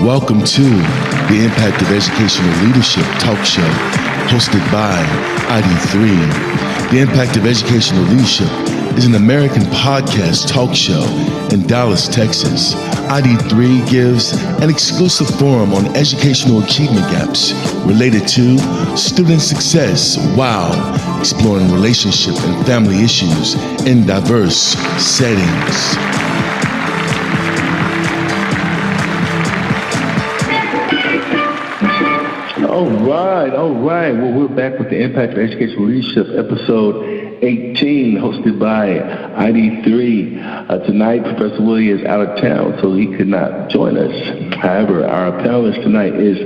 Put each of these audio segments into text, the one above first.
Welcome to the Impact of Educational Leadership talk show hosted by ID3. The Impact of Educational Leadership is an American podcast talk show in Dallas, Texas. ID3 gives an exclusive forum on educational achievement gaps related to student success while exploring relationship and family issues in diverse settings. All right. Well, we're back with the Impact of Educational Leadership, episode 18, hosted by ID3. Tonight, Professor Willie is out of town, so he could not join us. However, our panelist tonight is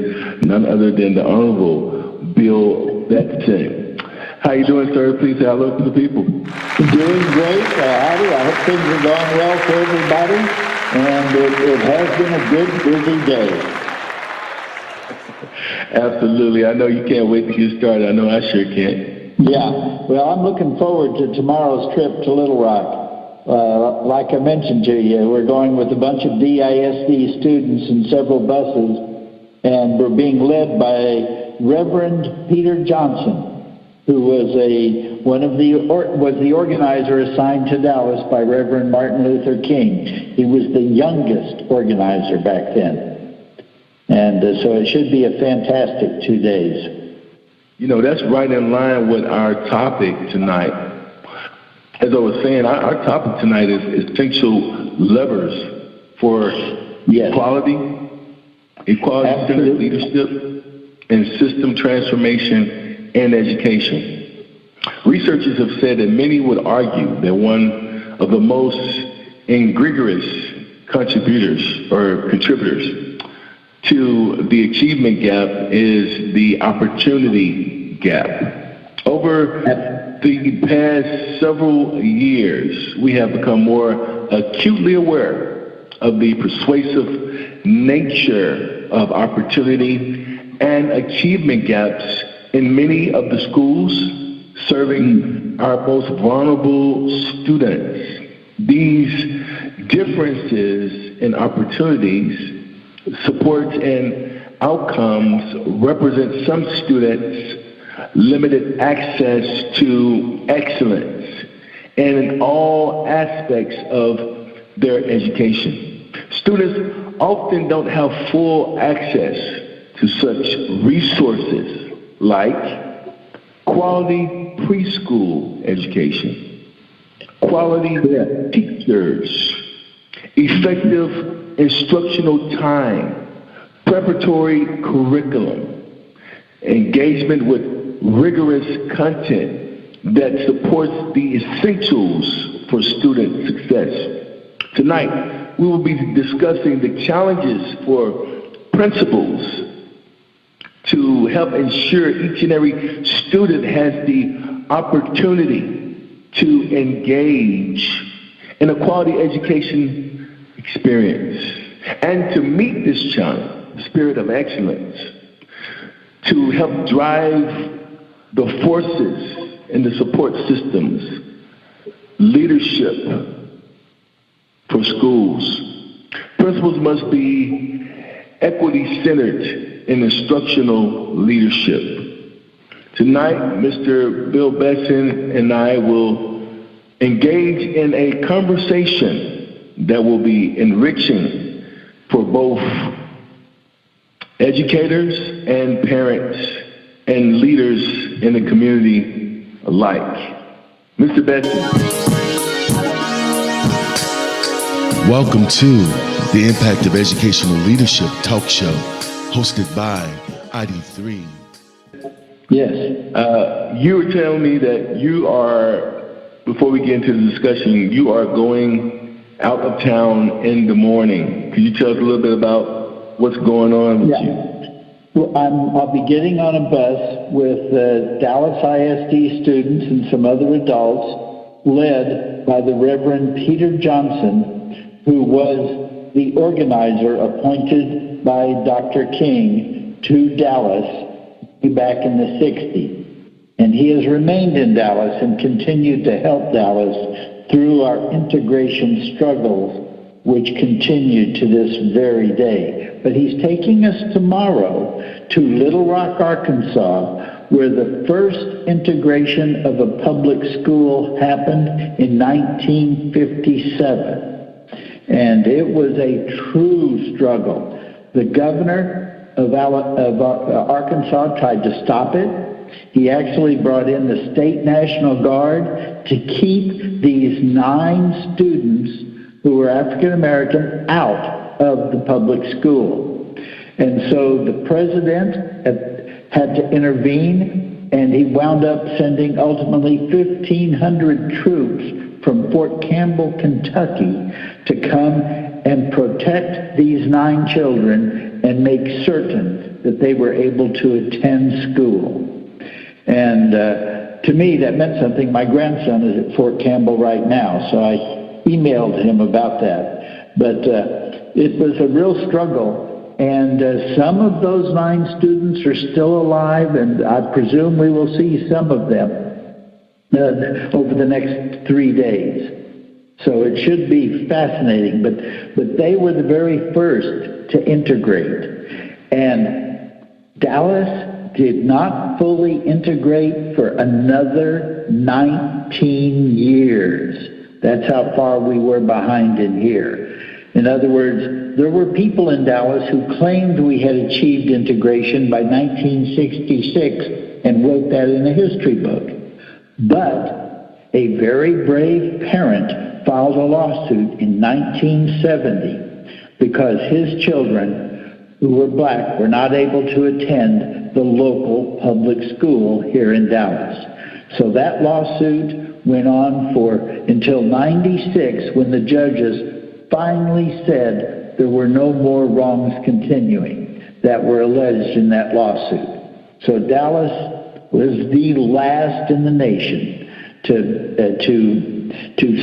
none other than the Honorable Bill Betson. How you doing, sir? Please say hello to the people. Doing great, Howdy. I hope things are going well for everybody, and it has been a good, busy day. Absolutely. I know you can't wait to get started. I know I sure can't. Yeah. Well, I'm looking forward to tomorrow's trip to Little Rock. Like I mentioned to you, we're going with a bunch of DISD students in several buses, and we're being led by Reverend Peter Johnson, who was the organizer assigned to Dallas by Reverend Martin Luther King. He was the youngest organizer back then. And so it should be a fantastic 2 days. You know, that's right in line with our topic tonight. As I was saying, our topic tonight is essential levers for equality-centered leadership, and system transformation in education. Researchers have said that many would argue that one of the most egregious contributors to the achievement gap is the opportunity gap. Over the past several years, we have become more acutely aware of the persuasive nature of opportunity and achievement gaps in many of the schools serving our most vulnerable students. These differences in opportunities, supports, and outcomes represent some students' limited access to excellence in all aspects of their education. Students often don't have full access to such resources like quality preschool education, quality teachers, effective instructional time, preparatory curriculum, engagement with rigorous content that supports the essentials for student success. Tonight, we will be discussing the challenges for principals to help ensure each and every student has the opportunity to engage in a quality education experience, and to meet this challenge, the spirit of excellence, to help drive the forces and the support systems, leadership for schools. Principals must be equity-centered in instructional leadership. Tonight, Mr. Bill Betson and I will engage in a conversation that will be enriching for both educators and parents and leaders in the community alike. Mr. Betson. Welcome to the Impact of Educational Leadership talk show hosted by ID3. Yes. You were telling me that you are, before we get into the discussion, you are going out of town in the morning. Could you tell us a little bit about what's going on with you? Well, I'll be getting on a bus with Dallas ISD students and some other adults, led by the Reverend Peter Johnson, who was the organizer appointed by Dr. King to Dallas back in the 60s. And he has remained in Dallas and continued to help Dallas through our integration struggles which continued to this very day. But he's taking us tomorrow to Little Rock, Arkansas, where the first integration of a public school happened in 1957. And it was a true struggle. The governor of Arkansas tried to stop it. He actually brought in the State National Guard to keep these 9 students who were African American out of the public school. And so the president had to intervene, and he wound up sending ultimately 1,500 troops from Fort Campbell, Kentucky, to come and protect these 9 children and make certain that they were able to attend school. And to me, that meant something. My grandson is at Fort Campbell right now, so I emailed him about that. But it was a real struggle, and some of those 9 students are still alive, and I presume we will see some of them over the next 3 days. So it should be fascinating, but they were the very first to integrate. And Dallas did not fully integrate for another 19 years. That's how far we were behind in here. In other words, there were people in Dallas who claimed we had achieved integration by 1966 and wrote that in a history book. But a very brave parent filed a lawsuit in 1970 because his children, who were black, were not able to attend the local public school here in Dallas. So that lawsuit went on for until 96, when the judges finally said there were no more wrongs continuing that were alleged in that lawsuit. So Dallas was the last in the nation to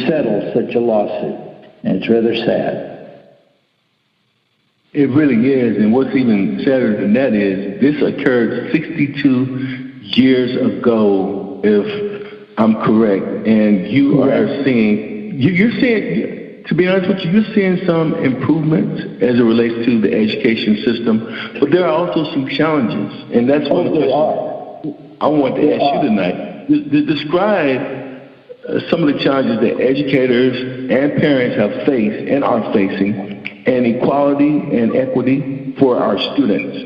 settle such a lawsuit, and it's rather sad. It really is, and what's even sadder than that is this occurred 62 years ago, if I'm correct, and you are seeing, you're seeing, to be honest with you, you're seeing some improvements as it relates to the education system, but there are also some challenges, and that's one of the questions I want to ask you tonight. Describe some of the challenges that educators and parents have faced and are facing, and equality and equity for our students.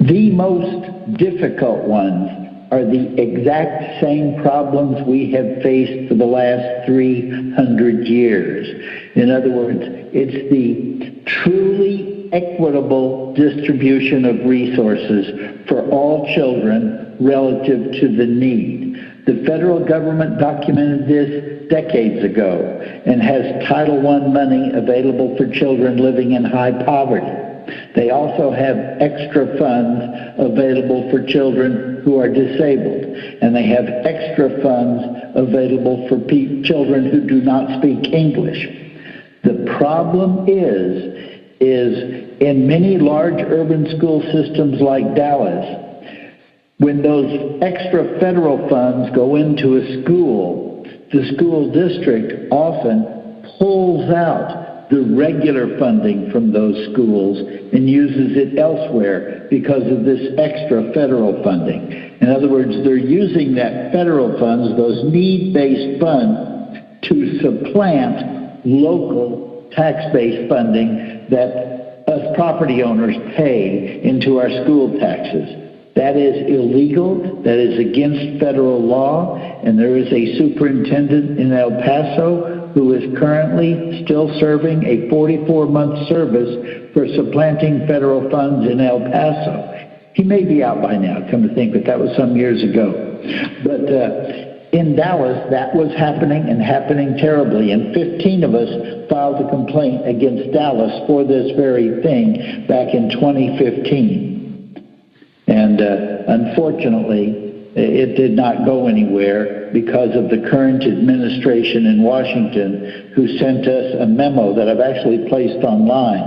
The most difficult ones are the exact same problems we have faced for the last 300 years. In other words, it's the truly equitable distribution of resources for all children relative to the need. The federal government documented this decades ago and has Title I money available for children living in high poverty. They also have extra funds available for children who are disabled, and they have extra funds available for children who do not speak English. The problem is in many large urban school systems like Dallas, when those extra federal funds go into a school, the school district often pulls out the regular funding from those schools and uses it elsewhere because of this extra federal funding. In other words, they're using that federal funds, those need-based funds, to supplant local tax-based funding that us property owners pay into our school taxes. That is illegal, that is against federal law, and there is a superintendent in El Paso who is currently still serving a 44-month service for supplanting federal funds in El Paso. He may be out by now, come to think, but that was some years ago. But in Dallas, that was happening and happening terribly, and 15 of us filed a complaint against Dallas for this very thing back in 2015. And unfortunately, it did not go anywhere because of the current administration in Washington, who sent us a memo that I've actually placed online,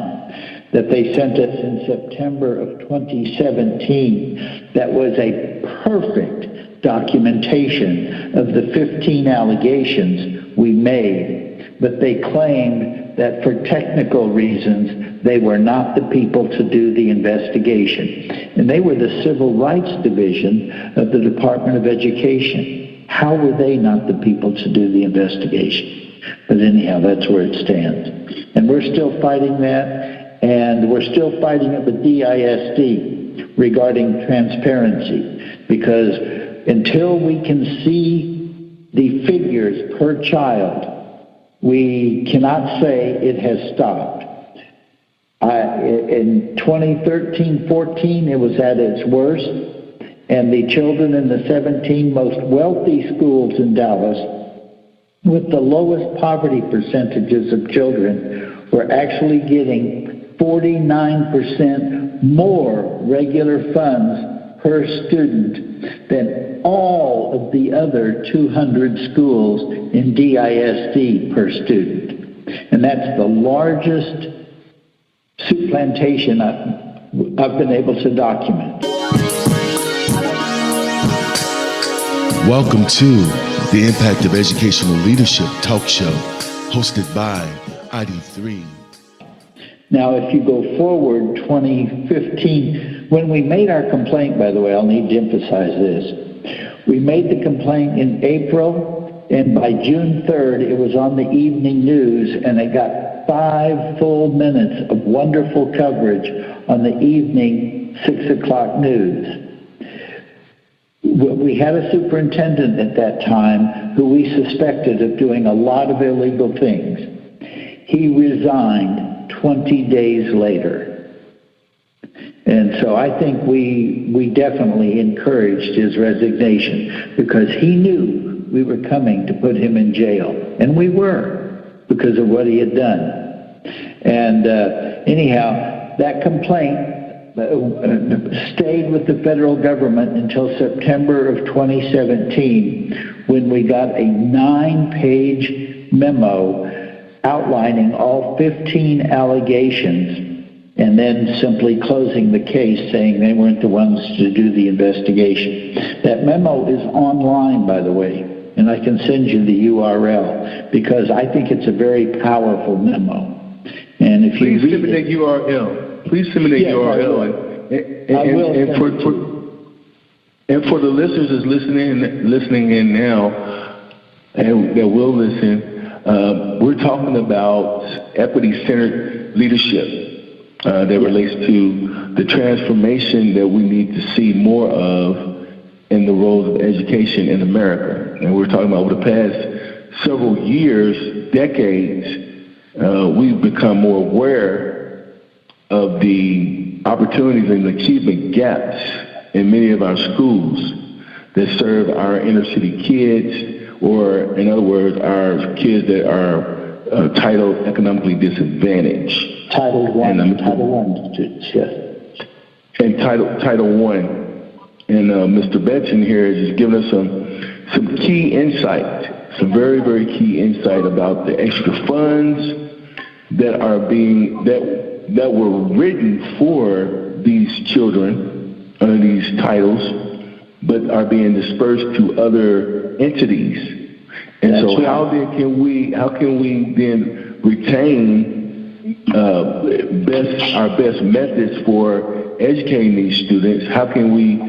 that they sent us in September of 2017, that was a perfect documentation of the 15 allegations we made. but they claimed that for technical reasons, they were not the people to do the investigation. And they were the Civil Rights Division of the Department of Education. How were they not the people to do the investigation? But anyhow, that's where it stands. And we're still fighting that, and we're still fighting it with DISD regarding transparency, because until we can see the figures per child, we cannot say it has stopped. In 2013-14, it was at its worst, and the children in the 17 most wealthy schools in Dallas with the lowest poverty percentages of children were actually getting 49% more regular funds per student than all of the other 200 schools in DISD per student. And that's the largest supplantation I've been able to document. Welcome to the Impact of Educational Leadership talk show, hosted by ID3. Now, if you go forward 2015, when we made our complaint, by the way, I'll need to emphasize this. We made the complaint in April, and by June 3rd, it was on the evening news, and it got 5 full minutes of wonderful coverage on the evening 6 o'clock news. We had a superintendent at that time who we suspected of doing a lot of illegal things. He resigned 20 days later. And so I think we definitely encouraged his resignation, because he knew we were coming to put him in jail. And we were, because of what he had done. And anyhow, that complaint stayed with the federal government until September of 2017, when we got a 9-page memo outlining all 15 allegations and then simply closing the case, saying they weren't the ones to do the investigation. That memo is online, by the way, and I can send you the URL, because I think it's a very powerful memo. And if you please send me that URL. Please send me the URL. And for the listeners that's listening in now, and that will listen, we're talking about equity-centered leadership that relates to the transformation that we need to see more of in the roles of education in America. And we're talking about over the past several years, decades, we've become more aware of the opportunities and achievement gaps in many of our schools that serve our inner city kids, or in other words, our kids that are titled economically disadvantaged. Title I students, yes. And Title I. And Mr. Benson here has just given us some key insight, some very, very key insight about the extra funds that are that were written for these children under these titles, but are being dispersed to other entities. And that's so right. How can we then retain our best methods for educating these students? How can we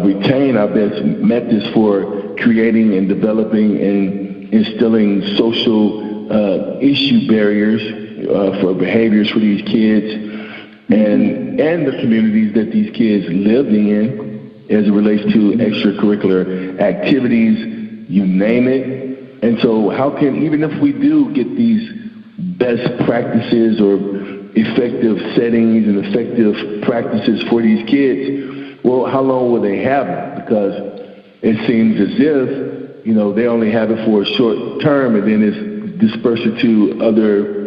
retain our best methods for creating and developing and instilling social issue barriers for behaviors for these kids and the communities that these kids live in as it relates to extracurricular activities, you name it. And so how can, even if we do get these best practices or effective settings and effective practices for these kids, well, how long will they have it? Because it seems as if, they only have it for a short term, and then it's dispersed to other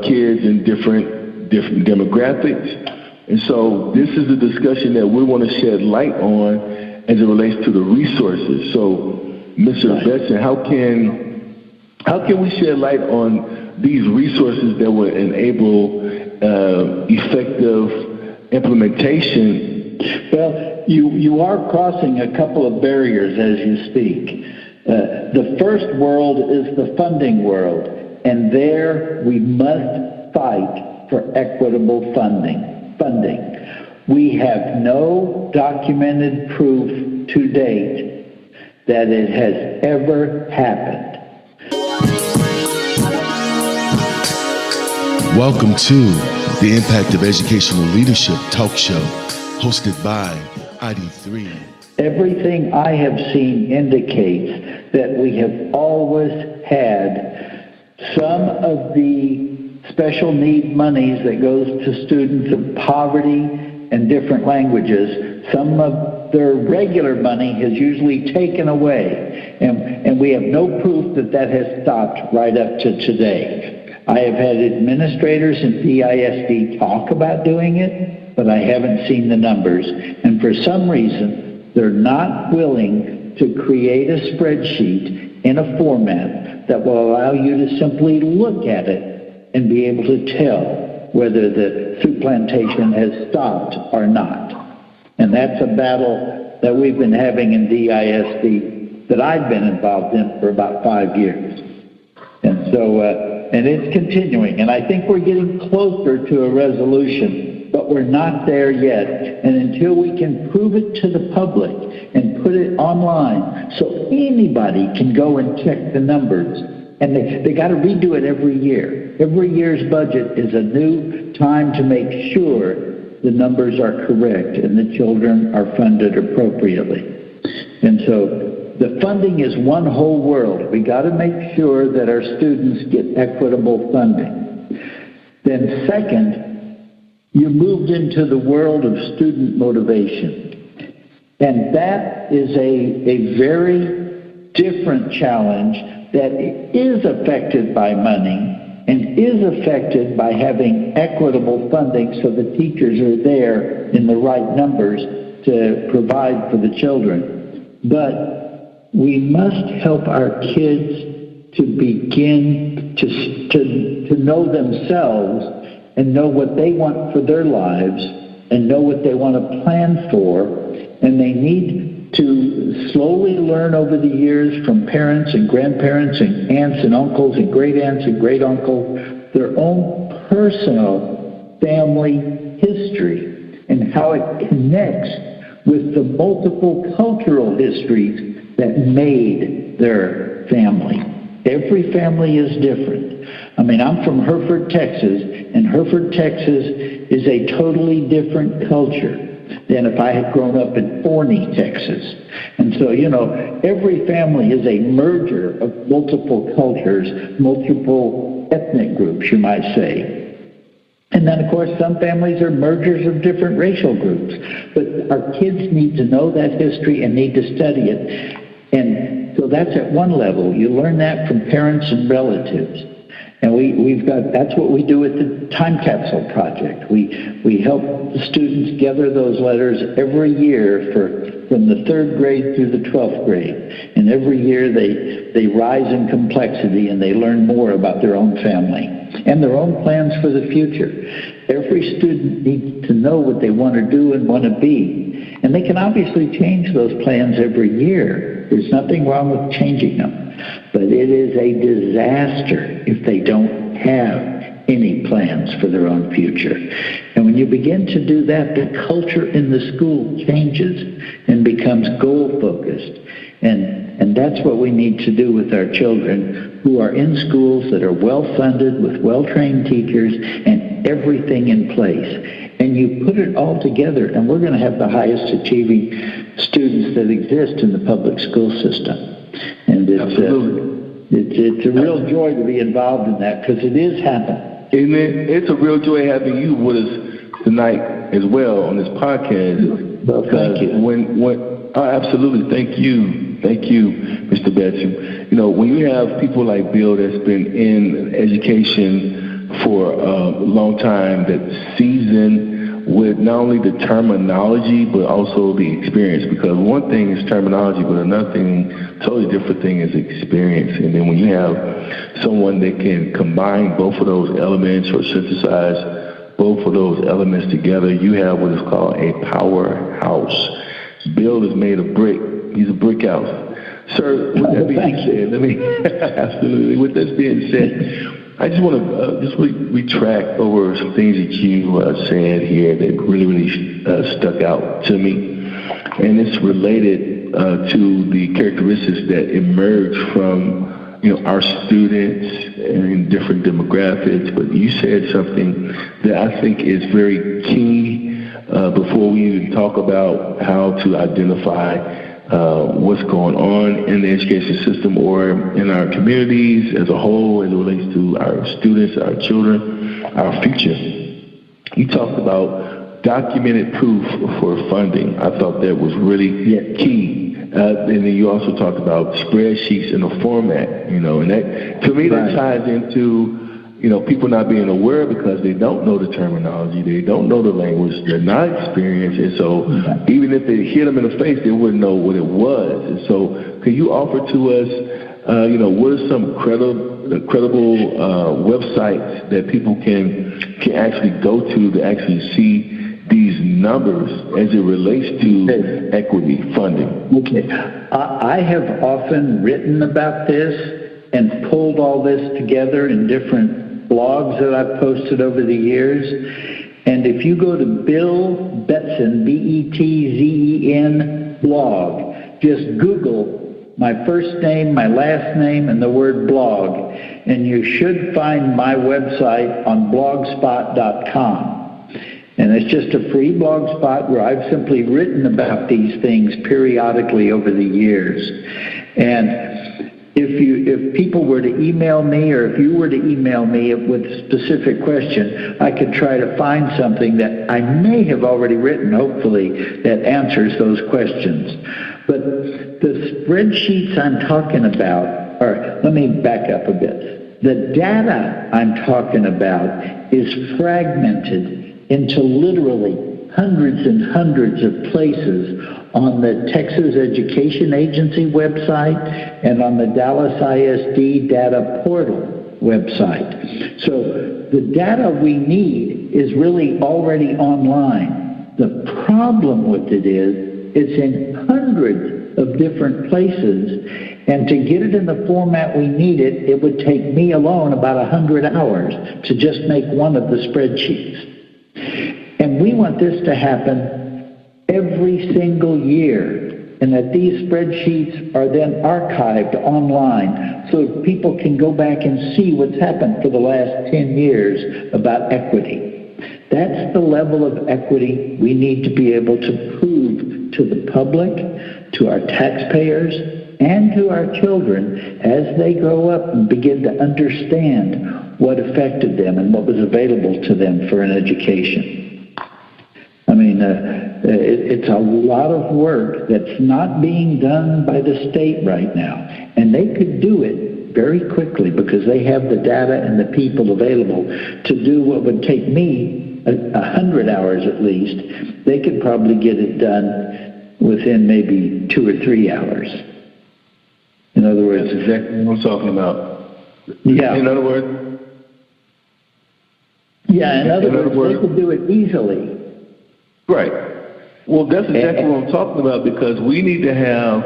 kids in different demographics. And so this is a discussion that we want to shed light on as it relates to the resources. So, Mr. Benson, how can we shed light on these resources that will enable effective implementation? Well, you are crossing a couple of barriers as you speak. The first world is the funding world. And there we must fight for equitable funding. We have no documented proof to date that it has ever happened. Welcome to the Impact of Educational Leadership talk show, hosted by ID3. Everything I have seen indicates that we have always had some of the special need monies that goes to students of poverty and different languages. Some of their regular money has usually taken away, and we have no proof that that has stopped right up to today. I have had administrators in DISD talk about doing it, but I haven't seen the numbers. And for some reason, they're not willing to create a spreadsheet in a format that will allow you to simply look at it and be able to tell whether the soup plantation has stopped or not. And that's a battle that we've been having in DISD that I've been involved in for about 5 years. And so, and it's continuing. And I think we're getting closer to a resolution, but we're not there yet. And until we can prove it to the public and put it online so anybody can go and check the numbers, and they got to redo it every year. Every year's budget is a new time to make sure the numbers are correct and the children are funded appropriately. And so the funding is one whole world. We got to make sure that our students get equitable funding. Then second, you moved into the world of student motivation. And that is a very different challenge that is affected by money and is affected by having equitable funding so the teachers are there in the right numbers to provide for the children. But we must help our kids to begin to know themselves and know what they want for their lives and know what they want to plan for, and they need to slowly learn over the years from parents and grandparents and aunts and uncles and great aunts and great uncles their own personal family history and how it connects with the multiple cultural histories that made their family. Every family is different. I mean, I'm from Hereford, Texas, and Hereford, Texas is a totally different culture than if I had grown up in Forney, Texas. And so, you know, every family is a merger of multiple cultures, multiple ethnic groups, you might say. And then, of course, some families are mergers of different racial groups. But our kids need to know that history and need to study it. And so that's at one level. You learn that from parents and relatives. And we've got, that's what we do with the Time Capsule Project. We help the students gather those letters every year from the 3rd grade through the 12th grade. And every year they rise in complexity and they learn more about their own family and their own plans for the future. Every student needs to know what they want to do and want to be. And they can obviously change those plans every year. There's nothing wrong with changing them. But it is a disaster if they don't have any plans for their own future. And when you begin to do that, the culture in the school changes and becomes goal-focused. And that's what we need to do with our children who are in schools that are well-funded with well-trained teachers and everything in place. And you put it all together, and we're going to have the highest achieving students that exist in the public school system. And it's a real joy to be involved in that because it is happening. And it's a real joy having you with us tonight as well on this podcast. Well, thank you. Absolutely, thank you, Mr. Betcham. You know, when you have people like Bill that's been in education for a long time, that's seasoned with not only the terminology but also the experience, because one thing is terminology, but another thing, totally different thing, is experience. And then when you have someone that can combine both of those elements or synthesize both of those elements together, you have what is called a powerhouse. Bill is made of brick. He's a brick house. Sir, with that being said, absolutely. With this being said, I just want to just retract over some things that you said here that really stuck out to me, and it's related to the characteristics that emerge from our students in different demographics. But you said something that I think is very key before we even talk about how to identify what's going on in the education system or in our communities as a whole as it relates to our students, our children, our future. You talked about documented proof for funding. I thought that was really key. And then you also talked about spreadsheets in a format, and that, to me, that ties into people not being aware because they don't know the terminology, they don't know the language, they're not experienced, and so even if they hit them in the face, they wouldn't know what it was. And so, can you offer to us, what are some credible websites that people can actually go to actually see these numbers as it relates to equity funding? Okay, I have often written about this and pulled all this together in different blogs that I've posted over the years. And if you go to Bill Betzen, B-E-T-Z-E-N blog, just Google my first name, my last name, and the word blog, and you should find my website on blogspot.com. And it's just a free blog spot where I've simply written about these things periodically over the years. And if people were to email me, or if you were to email me with a specific question, I could try to find something that I may have already written, hopefully, that answers those questions. But the spreadsheets I'm talking about, or let me back up a bit. The data I'm talking about is fragmented into literally hundreds and hundreds of places on the Texas Education Agency website and on the Dallas ISD Data Portal website. So the data we need is really already online. The problem with it is it's in hundreds of different places, and to get it in the format we need it, it would take me alone about 100 hours to just make one of the spreadsheets. And we want this to happen every single year, and that these spreadsheets are then archived online so people can go back and see what's happened for the last 10 years about equity. That's the level of equity we need to be able to prove to the public, to our taxpayers, and to our children as they grow up and begin to understand what affected them and what was available to them for an education. I mean, it's a lot of work that's not being done by the state right now. And they could do it very quickly because they have the data and the people available to do what would take me 100 hours at least. They could probably get it done within maybe 2 or 3 hours. In other words, that's exactly what I'm talking about. Yeah. In other words? Yeah, in other words, they could do it easily. Right. Well, that's exactly what I'm talking about, because we need to have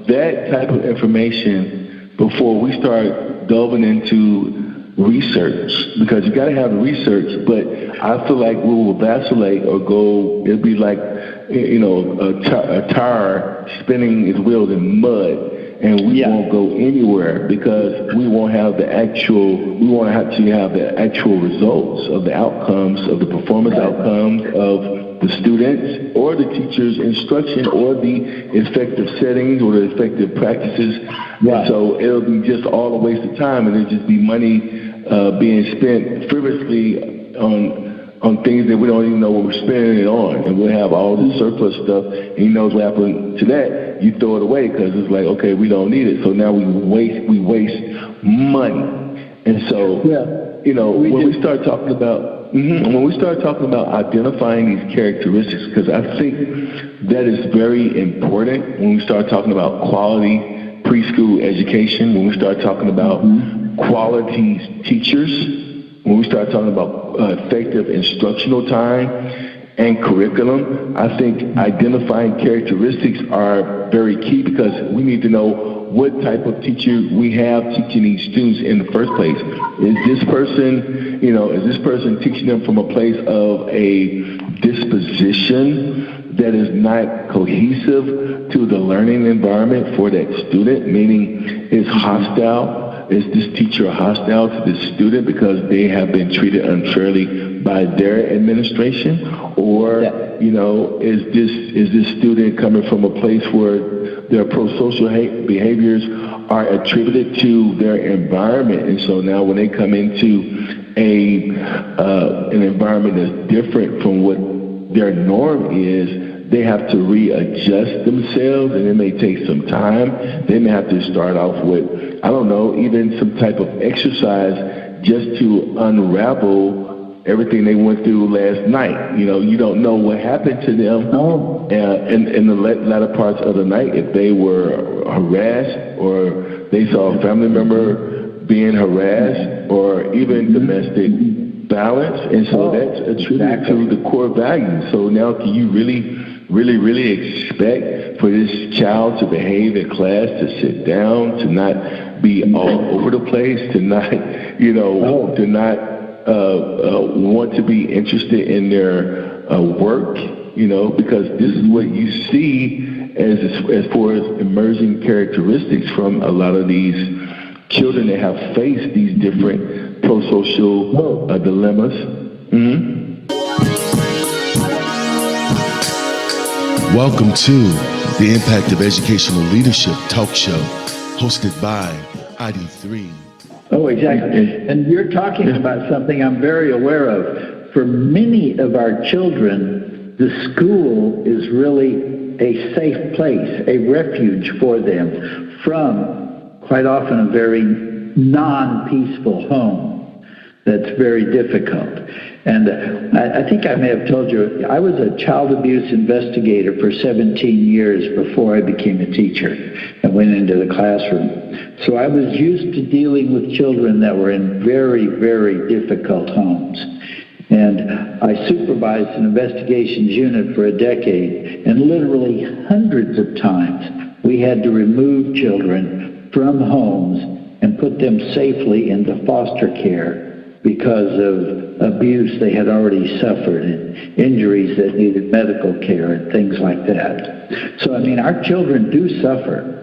that type of information before we start delving into research, because you got to have the research. But I feel like we will vacillate or go. It'll be like a tire spinning its wheels in mud. And we won't go anywhere because we won't have the actual. We won't actually have the actual results of the outcomes, of the performance outcomes of the students or the teachers' instruction or the effective settings or the effective practices. Right. So it'll be just all a waste of time, and it'll just be money being spent frivolously on things that we don't even know what we're spending it on. And we'll have all this surplus stuff, and you know what's happening to that. You throw it away because it's like, okay, we don't need it. So now we waste money. And so, when we start talking about identifying these characteristics, because I think that is very important when we start talking about quality preschool education, when we start talking about quality teachers, when we start talking about effective instructional time, and curriculum. I think identifying characteristics are very key because we need to know what type of teacher we have teaching these students in the first place. Is this person teaching them from a place of a disposition that is not cohesive to the learning environment for that student, meaning is hostile? Is this teacher hostile to this student because they have been treated unfairly by their administration? Or, is this student coming from a place where their pro-social behaviors are attributed to their environment? And so now when they come into an environment that's different from what their norm is, they have to readjust themselves, and it may take some time. They may have to start off with, even some type of exercise just to unravel everything they went through last night. You don't know what happened to them in the latter parts of the night, if they were harassed or they saw a family member being harassed or even domestic violence. And so that's attributed to the core values. So now can you really expect for this child to behave in class, to sit down, to not be all over the place, to not, to not want to be interested in their work, because this is what you see as far as emerging characteristics from a lot of these children that have faced these different pro-social dilemmas. Mm-hmm. Welcome to the Impact of Educational Leadership talk show, hosted by ID3. Oh, exactly. And you're talking about something I'm very aware of. For many of our children, the school is really a safe place, a refuge for them from, quite often, a very non-peaceful home that's very difficult. And I think I may have told you, I was a child abuse investigator for 17 years before I became a teacher and went into the classroom. So I was used to dealing with children that were in very, very difficult homes. And I supervised an investigations unit for a decade, and literally hundreds of times we had to remove children from homes and put them safely into foster care because of abuse they had already suffered and injuries that needed medical care and things like that. So, our children do suffer.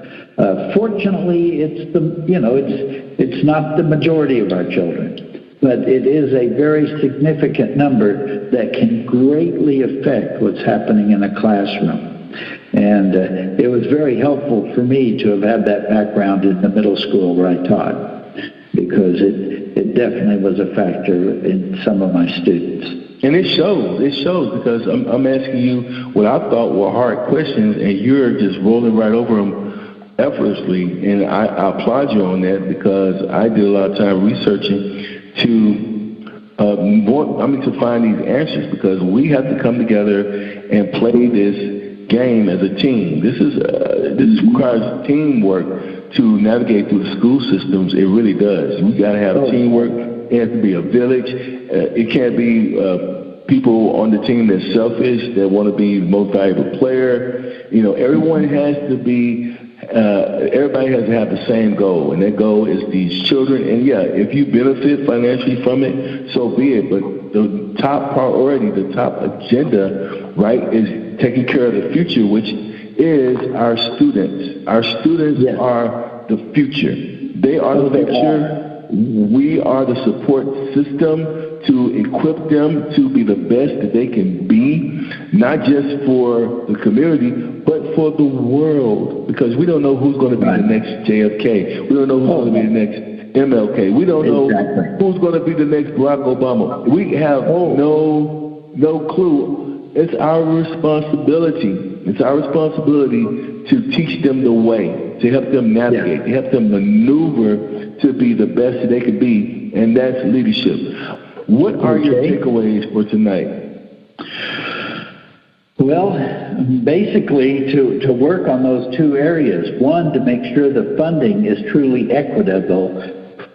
Fortunately, it's not the majority of our children, but it is a very significant number that can greatly affect what's happening in a classroom. And it was very helpful for me to have had that background in the middle school where I taught, because it definitely was a factor in some of my students. And it shows because I'm asking you what I thought were hard questions, and you're just rolling right over them effortlessly. And I applaud you on that, because I did a lot of time researching to find these answers, because we have to come together and play this game as a team. This requires teamwork to navigate through the school systems. It really does. We got to have teamwork. It has to be a village. It can't be people on the team that's selfish, that want to be the most valuable player. Everyone has to be. Everybody has to have the same goal, and that goal is these children. And if you benefit financially from it, so be it. But the top priority, the top agenda, right, is taking care of the future, which is our students. Our students are the future. They are the future. We are the support system to equip them to be the best that they can be, not just for the community, but for the world, because we don't know who's going to be the next JFK. We don't know who's going to be the next MLK. We don't know who's going to be the next Barack Obama. We have no clue. It's our responsibility. It's our responsibility to teach them the way, to help them navigate, to help them maneuver to be the best that they can be, and that's leadership. What are your takeaways for tonight? Well, basically to work on those two areas. One, to make sure the funding is truly equitable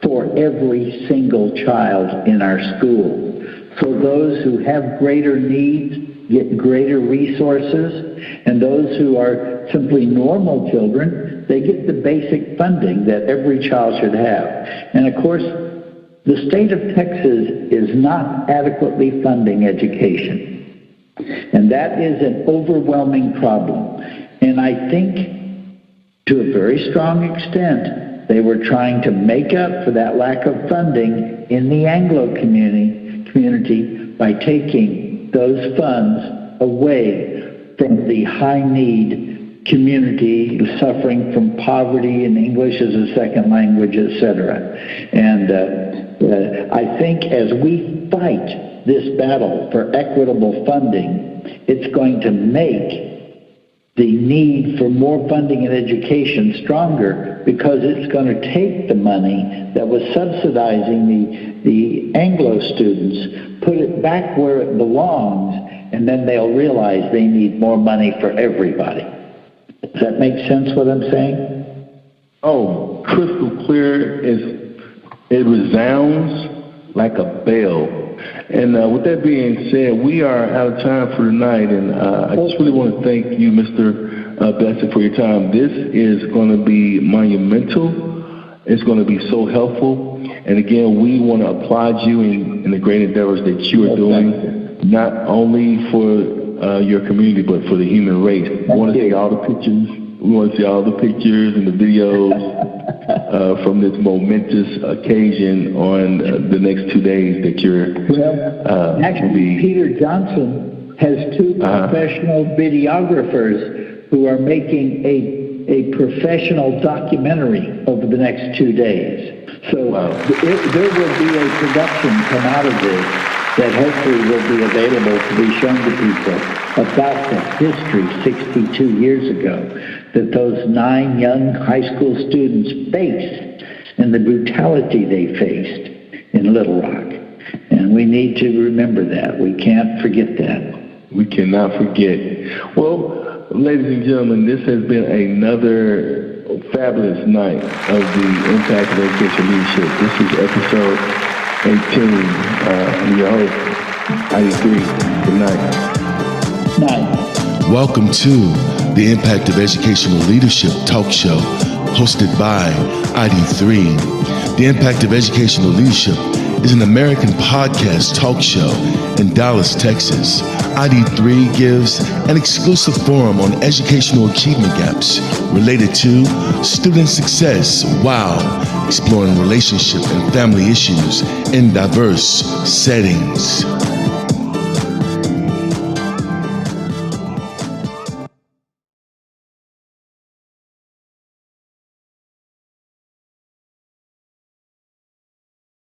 for every single child in our school. So those who have greater needs get greater resources, and those who are simply normal children, they get the basic funding that every child should have. And of course, the state of Texas is not adequately funding education. And that is an overwhelming problem. And I think, to a very strong extent, they were trying to make up for that lack of funding in the Anglo community by taking those funds away from the high-need community suffering from poverty and English as a second language, etc. And I think as we fight this battle for equitable funding, it's going to make the need for more funding in education stronger, because it's going to take the money that was subsidizing the Anglo students, put it back where it belongs, and then they'll realize they need more money for everybody. Does that make sense what I'm saying? Oh, crystal clear. It resounds like a bell. And with that being said, we are out of time for tonight, and I just really want to thank you, Mr. Bassett, for your time. This is going to be monumental. It's going to be so helpful. And again, we want to applaud you in the great endeavors that you are doing, not only for your community, but for the human race. We want to see all the pictures. We want to see all the pictures and the videos from this momentous occasion on the next 2 days that you're actually, Peter Johnson has two professional videographers who are making a professional documentary over the next 2 days. So there will be a production come out of this that hopefully will be available to be shown to people about the history 62 years ago that those 9 young high school students faced and the brutality they faced in Little Rock. And we need to remember that. We can't forget that. We cannot forget. Well, ladies and gentlemen, this has been another fabulous night of the Impact of Education Leadership. This is episode 18. I'm your host, ID3. Good night. Night. Welcome to the Impact of Educational Leadership talk show, hosted by ID3. The Impact of Educational Leadership is an American podcast talk show in Dallas, Texas. ID3 gives an exclusive forum on educational achievement gaps related to student success while exploring relationship and family issues in diverse settings.